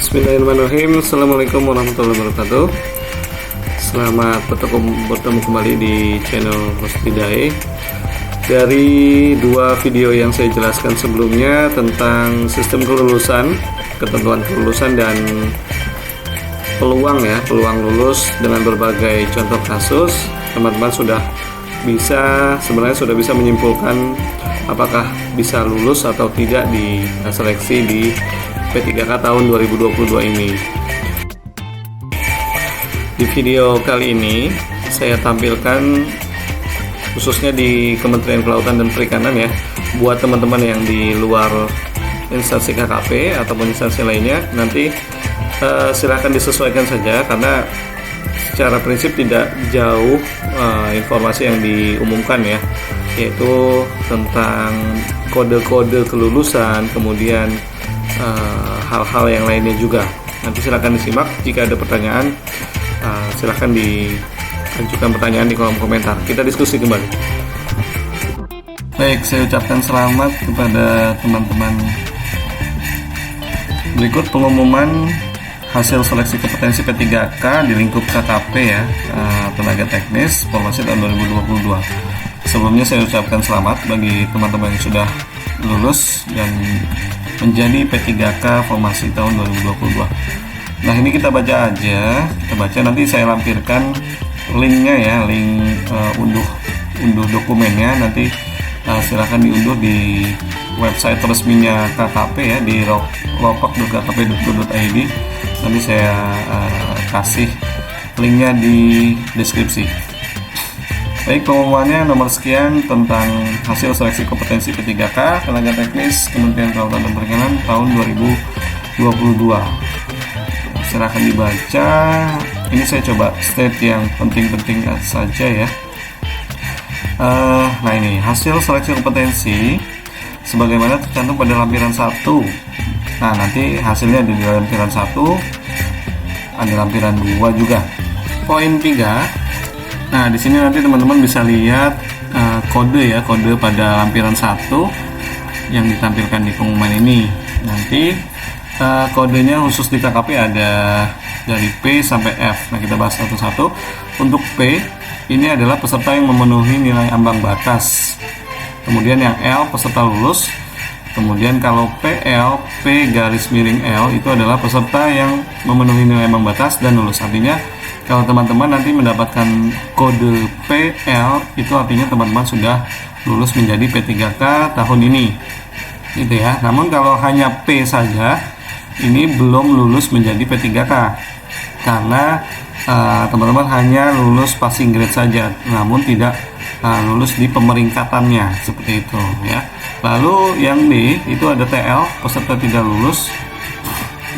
Bismillahirrahmanirrahim. Assalamualaikum warahmatullahi wabarakatuh. Selamat bertemu kembali di channel Hostidae. Dari dua video yang saya jelaskan sebelumnya tentang sistem kelulusan, ketentuan kelulusan dan peluang lulus dengan berbagai contoh kasus, teman-teman sebenarnya sudah bisa menyimpulkan apakah bisa lulus atau tidak di seleksi di P3K tahun 2022 ini. Di video kali ini saya tampilkan khususnya di Kementerian Kelautan dan Perikanan ya, buat teman-teman yang di luar instansi KKP ataupun instansi lainnya, nanti silahkan disesuaikan saja karena secara prinsip tidak jauh informasi yang diumumkan ya, yaitu tentang kode-kode kelulusan, kemudian hal-hal yang lainnya juga. Nanti silahkan disimak. Jika ada pertanyaan, silahkan diajukan pertanyaan di kolom komentar. Kita diskusi kembali. Baik, saya ucapkan selamat kepada teman-teman. Berikut pengumuman hasil seleksi kompetensi P3K di lingkup KKP ya, tenaga teknis formasi tahun 2022. Sebelumnya saya ucapkan selamat bagi teman-teman yang sudah lulus dan menjadi P3K formasi tahun 2022. Nah, ini kita baca aja. Kita baca, nanti saya lampirkan linknya ya, link unduh dokumennya. Nanti silahkan diunduh di website resminya KKP ya, di lopak.kkp.go.id. Nanti saya kasih linknya di deskripsi. Baik, pengumumannya nomor sekian tentang hasil seleksi kompetensi P3K tenaga teknis Kementerian Kelautan dan Perikanan tahun 2022. Silahkan dibaca. Ini saya coba state yang penting-penting saja ya. Nah, ini hasil seleksi kompetensi sebagaimana tercantum pada lampiran 1. Nah, nanti hasilnya ada di lampiran 1, ada lampiran 2 juga. Poin 3. Nah, di sini nanti teman-teman bisa lihat kode pada lampiran 1 yang ditampilkan di pengumuman ini. Nanti kodenya khusus di KKP ada dari P sampai F. Nah, kita bahas satu-satu. Untuk P, ini adalah peserta yang memenuhi nilai ambang batas. Kemudian yang L, peserta lulus. Kemudian kalau PL, P_L itu adalah peserta yang memenuhi nilai ambang batas dan lulus. Artinya kalau teman-teman nanti mendapatkan kode PL, itu artinya teman-teman sudah lulus menjadi P3K tahun ini, gitu ya. Namun kalau hanya P saja, ini belum lulus menjadi P3K karena teman-teman hanya lulus passing grade saja, namun tidak lulus di pemeringkatannya, seperti itu ya. Lalu yang D itu ada TL, peserta tidak lulus.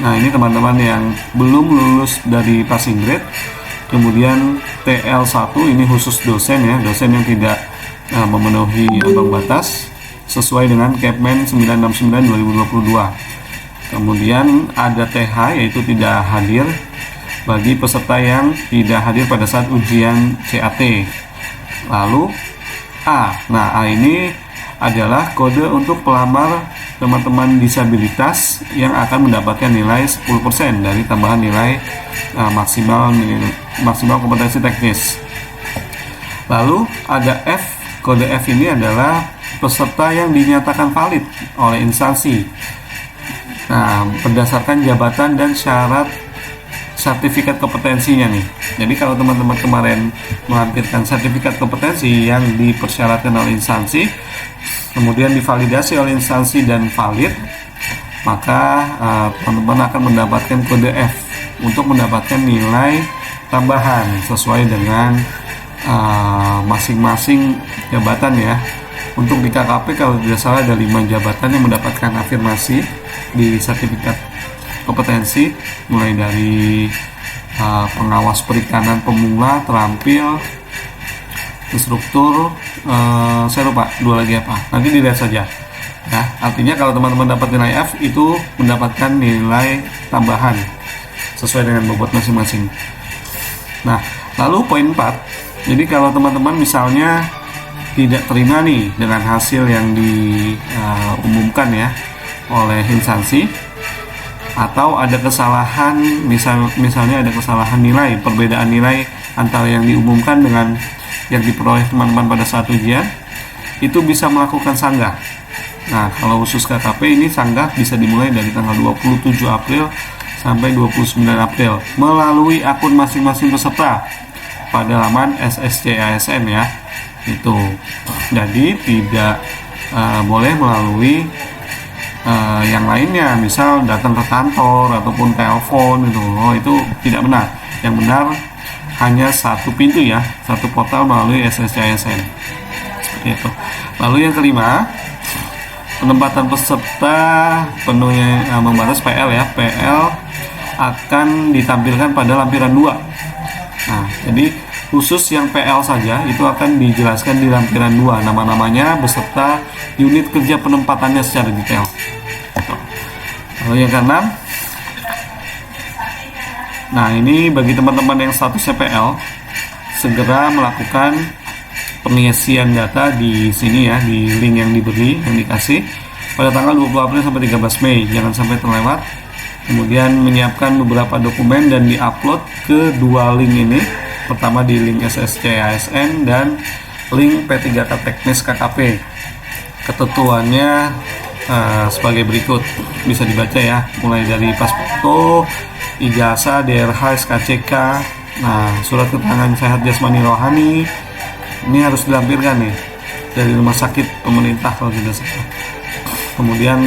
Nah, ini teman-teman yang belum lulus dari passing grade. Kemudian TL1 ini khusus dosen ya, dosen yang tidak memenuhi ambang batas sesuai dengan Kepmen 969 2022. Kemudian ada TH, yaitu tidak hadir bagi peserta yang tidak hadir pada saat ujian CAT. Lalu A. Nah, A ini adalah kode untuk pelamar teman-teman disabilitas yang akan mendapatkan nilai 10% dari tambahan nilai maksimal kompetensi teknis. Lalu ada F. Kode F ini adalah peserta yang dinyatakan valid oleh instansi. Nah, berdasarkan jabatan dan syarat sertifikat kompetensinya nih. Jadi kalau teman-teman kemarin melampirkan sertifikat kompetensi yang dipersyaratkan oleh instansi, kemudian divalidasi oleh instansi dan valid, maka teman-teman akan mendapatkan kode F untuk mendapatkan nilai tambahan sesuai dengan masing-masing jabatan ya. Untuk di KKP kalau tidak salah ada 5 jabatan yang mendapatkan afirmasi di sertifikat kompetensi, mulai dari pengawas perikanan pemula, terampil, instruktur, saya lupa 2 lagi apa, nanti dilihat saja ya. Artinya kalau teman-teman dapat nilai F itu mendapatkan nilai tambahan sesuai dengan bobot masing-masing. Nah, lalu poin 4, jadi kalau teman-teman misalnya tidak terima nih dengan hasil yang diumumkan ya oleh instansi, atau ada kesalahan, misalnya ada kesalahan nilai, perbedaan nilai antara yang diumumkan dengan yang diperoleh teman-teman pada saat ujian, itu bisa melakukan sanggah. Nah, kalau khusus KKP ini sanggah bisa dimulai dari tanggal 27 April sampai 29 April melalui akun masing-masing peserta pada laman SSC ASN ya. Itu. Jadi tidak boleh melalui yang lainnya, misal datang ke kantor ataupun telepon gitu. Oh, itu tidak benar. Yang benar hanya satu pintu ya, satu portal melalui SSCSN. Seperti itu. Lalu yang kelima, penempatan peserta penuhnya membatas PL ya. PL akan ditampilkan pada lampiran 2. Nah, jadi khusus yang PL saja itu akan dijelaskan di lampiran 2, nama-namanya beserta unit kerja penempatannya secara detail. Lalu yang keenam, nah ini bagi teman-teman yang statusnya PL, segera melakukan pengisian data di sini ya, di link yang diberi, yang dikasih pada tanggal 20 April sampai 13 Mei, jangan sampai terlewat. Kemudian menyiapkan beberapa dokumen dan diupload ke dua link ini. Pertama di link SSC ASN dan link P3K Teknis KKP. Ketentuannya sebagai berikut, bisa dibaca ya, mulai dari pas foto, ijazah, DRH, SKCK, nah surat keterangan sehat jasmani rohani, ini harus dilampirkan nih dari rumah sakit pemerintah kalau tidak salah. Kemudian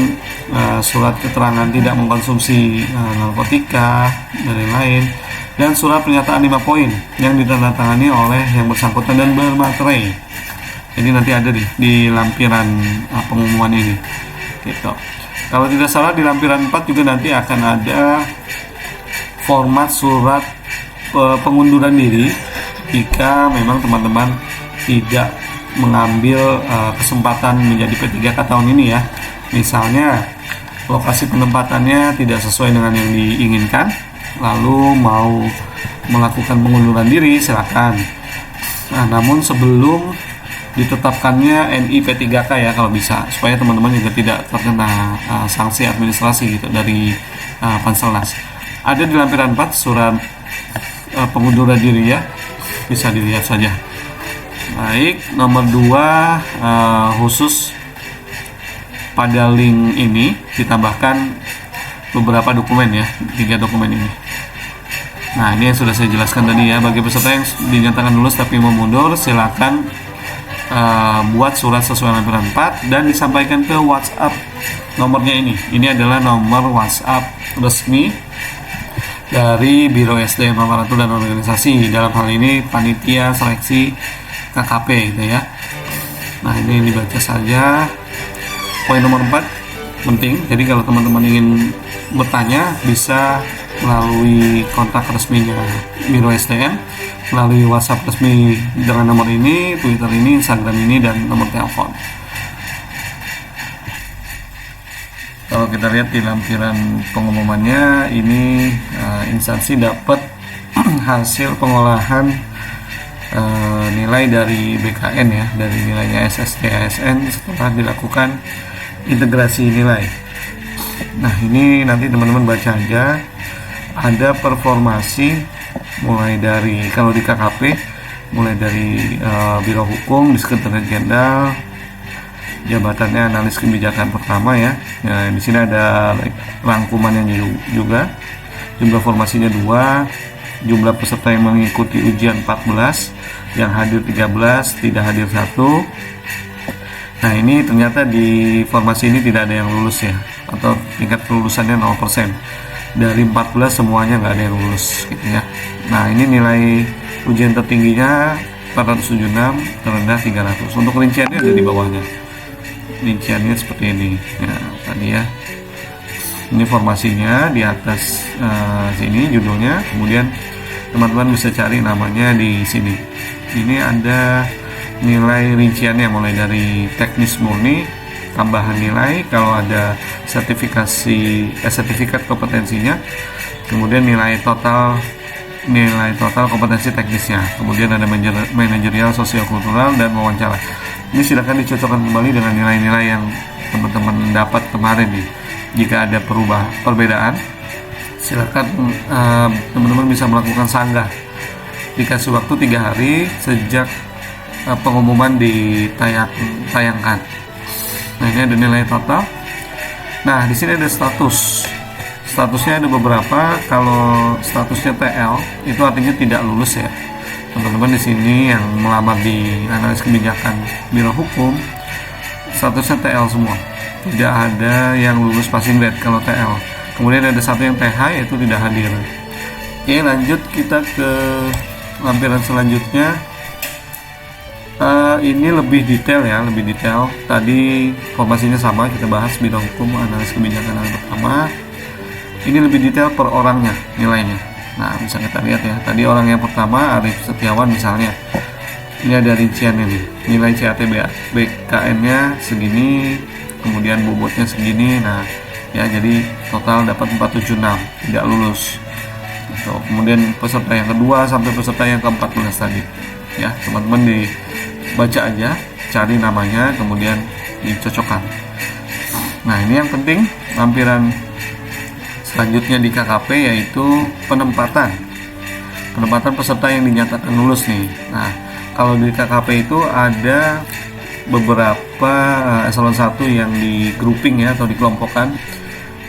surat keterangan tidak mengkonsumsi narkotika dan lain-lain, dan surat pernyataan 5 poin yang ditandatangani oleh yang bersangkutan dan bermaterai. Jadi nanti ada di lampiran pengumuman ini. Gitu. Kalau tidak salah di lampiran 4 juga nanti akan ada format surat pengunduran diri jika memang teman-teman tidak mengambil kesempatan menjadi P3K tahun ini ya. Misalnya lokasi penempatannya tidak sesuai dengan yang diinginkan, lalu mau melakukan pengunduran diri, silakan. Nah, namun sebelum ditetapkannya NI P3K ya kalau bisa, supaya teman-teman juga tidak terkena sanksi administrasi gitu dari Panselnas. Ada di lampiran 4 surat pengunduran diri ya, bisa dilihat saja. Baik, nomor 2 khusus pada link ini ditambahkan beberapa dokumen ya, 3 dokumen ini. Nah, ini yang sudah saya jelaskan tadi ya. Bagi peserta yang dinyatakan lulus tapi mau mundur, silakan buat surat sesuai lampiran 4 dan disampaikan ke WhatsApp nomornya ini. Ini adalah nomor WhatsApp resmi dari Biro SDM Aparatur dan Organisasi, dalam hal ini panitia seleksi KKP gitu ya. Nah, ini dibaca saja. Poin nomor 4 penting. Jadi kalau teman-teman ingin bertanya bisa melalui kontak resminya Biro SDM, melalui WhatsApp resmi dengan nomor ini, Twitter ini, Instagram ini, dan nomor telepon. Kalau kita lihat di lampiran pengumumannya, ini instansi dapat hasil pengolahan nilai dari BKN ya, dari nilainya SSC ASN setelah dilakukan integrasi nilai. Nah, ini nanti teman-teman baca aja, ada performasi mulai dari, kalau di KKP mulai dari Biro Hukum di Sekretariat Jenderal, jabatannya analis kebijakan pertama ya. Nah, di sini ada rangkumannya juga. Jumlah formasinya 2, jumlah peserta yang mengikuti ujian 14, yang hadir 13, tidak hadir 1. Nah, ini ternyata di formasi ini tidak ada yang lulus ya, atau tingkat kelulusannya 0%. Dari 14 semuanya nggak ada yang lulus gitu ya. Nah, ini nilai ujian tertingginya 476, terendah 300. Untuk rinciannya ada di bawahnya. Rinciannya seperti ini ya, tadi ya. Ini formasinya di atas sini judulnya, kemudian teman-teman bisa cari namanya di sini. Ini ada nilai rinciannya mulai dari teknis murni, tambahan nilai, kalau ada sertifikat kompetensinya, kemudian nilai total kompetensi teknisnya, kemudian ada manajerial, sosial kultural, dan wawancara. Ini silakan dicocokkan kembali dengan nilai-nilai yang teman-teman dapat kemarin nih. Jika ada perbedaan, silakan teman-teman bisa melakukan sanggah. Dikasih waktu 3 hari sejak pengumuman ditayangkan. Nah, ini ada nilai total. Nah, di sini ada statusnya ada beberapa. Kalau statusnya TL itu artinya tidak lulus ya teman-teman. Di sini yang melamar di analis kebijakan Biro Hukum statusnya TL semua, tidak ada yang lulus passing grade kalau TL. Kemudian ada satu yang TH yaitu tidak hadir. Oke, lanjut kita ke lampiran selanjutnya. Ini lebih detail ya, lebih detail. Tadi formasinya sama, kita bahas Biro Hukum analis kebijakan yang pertama. Ini lebih detail per orangnya nilainya. Nah, bisa kita lihat ya. Tadi orang yang pertama Arif Setiawan misalnya. Ini ada rinciannya nih. Nilai CAT BKN-nya segini, kemudian bobotnya segini. Nah, ya jadi total dapat 476, tidak lulus. Gitu. Kemudian peserta yang kedua sampai peserta yang ke-14 tadi. Ya, teman-teman dibaca aja, cari namanya, kemudian dicocokkan. Nah, ini yang penting lampiran selanjutnya di KKP yaitu penempatan peserta yang dinyatakan lulus nih. Nah, kalau di KKP itu ada beberapa eselon 1 yang di grouping ya atau dikelompokkan.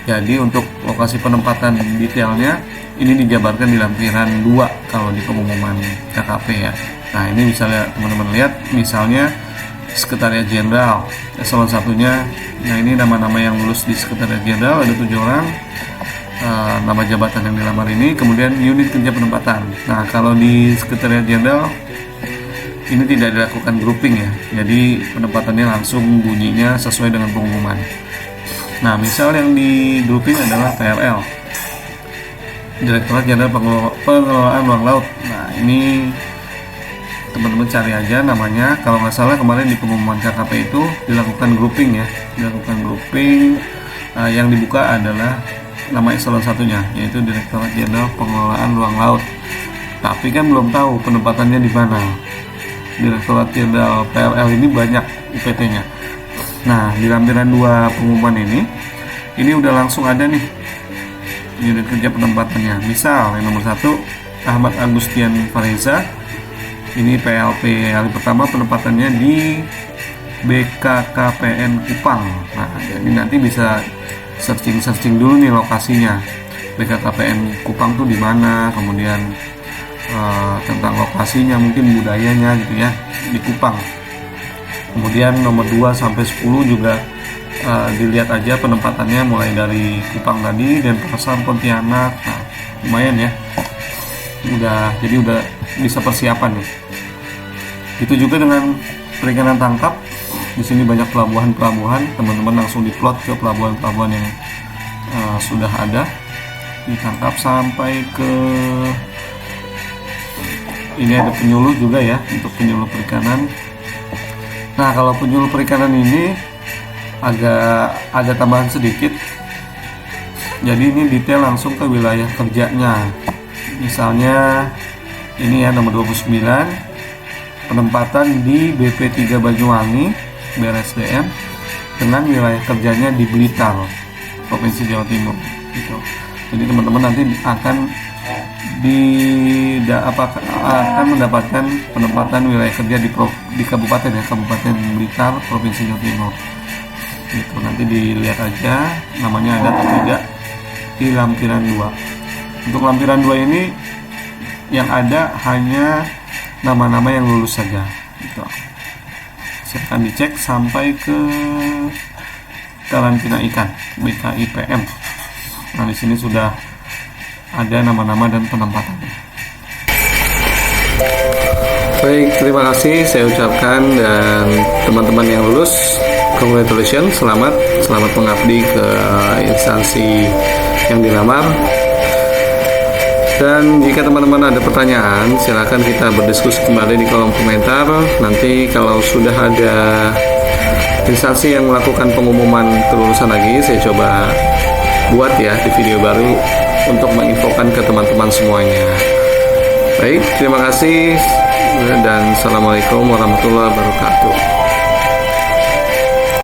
Jadi untuk lokasi penempatan detailnya ini dijabarkan di lampiran 2 kalau di pengumuman KKP ya. Nah, ini misalnya teman-teman lihat, misalnya Sekretariat Jenderal eselon 1-nya. Nah, ini nama-nama yang lulus di Sekretariat Jenderal ada 7 orang. Nama jabatan yang dilamar ini, kemudian unit kerja penempatan. Nah, kalau di Sekretariat Jenderal ini tidak dilakukan grouping ya, jadi penempatannya langsung bunyinya sesuai dengan pengumuman. Nah, misal yang di grouping adalah PLL, Direktorat Jenderal Pengelolaan Ruang Laut. Nah, ini teman-teman cari aja namanya. Kalau nggak salah kemarin di pengumuman KKP itu dilakukan grouping ya, yang dibuka adalah nama eselon 1-nya yaitu Direktorat Jenderal Pengelolaan Ruang Laut. Tapi kan belum tahu penempatannya di mana. Direktorat Jenderal PLL ini banyak UPT-nya. Nah, di lampiran 2 pengumuman ini udah langsung ada nih unit kerja penempatannya. Misal yang nomor 1 Ahmad Agustian Fareza, ini PLP hari pertama, penempatannya di BKKPN Kupang. Nah, jadi nanti bisa searching dulu nih lokasinya. BKKPN Kupang tuh di mana, kemudian tentang lokasinya, mungkin budayanya gitu ya, di Kupang. Kemudian nomor 2 sampai 10 juga dilihat aja penempatannya mulai dari Kupang tadi, Denpasar, Pontianak. Nah, lumayan ya. Jadi udah bisa persiapan nih. Itu juga dengan perikanan tangkap. Di sini banyak pelabuhan-pelabuhan, teman-teman langsung diplot ke pelabuhan-pelabuhan yang sudah ada, ditangkap sampai ke ini ada penyuluh juga ya, untuk penyuluh perikanan. Nah, kalau penyuluh perikanan ini agak ada tambahan sedikit. Jadi ini detail langsung ke wilayah kerjanya. Misalnya ini ya nomor 29, penempatan di BP3 Banyuwangi BRSDM dengan wilayah kerjanya di Blitar, Provinsi Jawa Timur gitu. Jadi teman-teman nanti akan mendapatkan penempatan wilayah kerja di kabupaten ya, Kabupaten Blitar, Provinsi Jawa Timur. Gitu, nanti dilihat aja namanya ada atau tidak di lampiran 2. Untuk lampiran 2 ini yang ada hanya nama-nama yang lulus saja gitu. Silahkan dicek sampai ke karantina ikan BKIPM. Nah, di sini sudah ada nama-nama dan penempatannya. Baik, terima kasih saya ucapkan, dan teman-teman yang lulus, congratulations, selamat mengabdi ke instansi yang dilamar. Dan jika teman-teman ada pertanyaan, silakan kita berdiskusi kembali di kolom komentar. Nanti kalau sudah ada instansi yang melakukan pengumuman kelulusan lagi, saya coba buat ya di video baru untuk menginfokan ke teman-teman semuanya. Baik, terima kasih dan assalamualaikum warahmatullahi wabarakatuh.